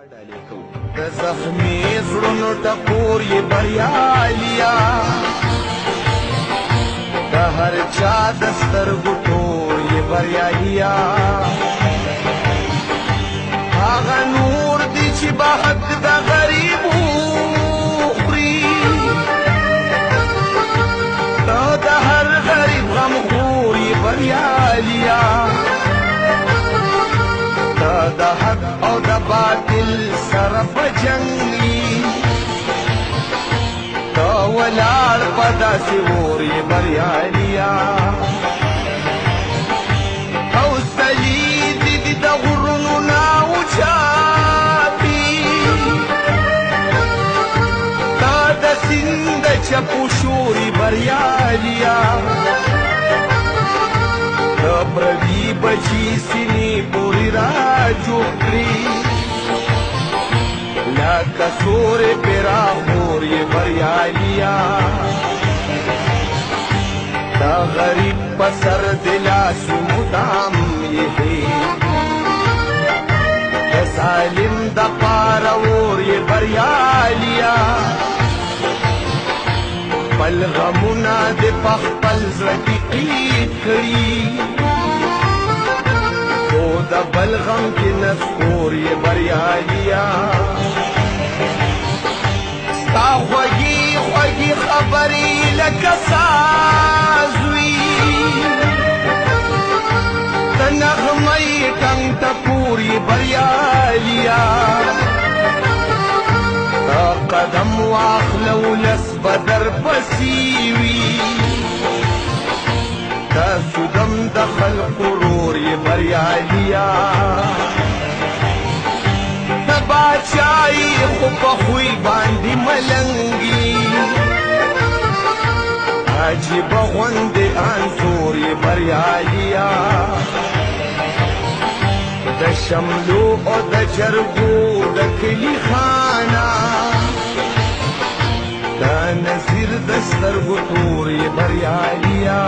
د زخمي زړونو ټکور یې بریالیا د هر چا د سترګو تور یې بریالیا هغه نور دی چې به حق د غریبو خوري د هر غریب غم خور یې بریالیا د حق او د باطل سره په جنګي دا ولاړ په داسې اور یې بریالیا حوصلې دي د غرونو نه اوچاتي دا د سیند د چپو شور یې بریالیا د پردي بچي سینې پورې راجوړ کړي لکه سورې پراخور یې بریالیا دا غریب په سر د لاسو مدام یې د ظالم د پاره اور یې بریالیا خپل غمونه د په خپل زړه کې قید کړي خو د بل غم کې نسکور یې بریالیا ستا خوږې خوږې خبرې لکه ساز وي د نغمۍ ټنګ ټکور یې بریالیا قدم واخله ولس به درپسې وي تاسو دم د خلقو رور یې بریالیا د باچایي خو په خوی باندې ملنګي عجیبه غوندې انځور یې بریالیا د شملو او د جرګو د کلي خانه دا نظیر د سترګو تور یې بریالیا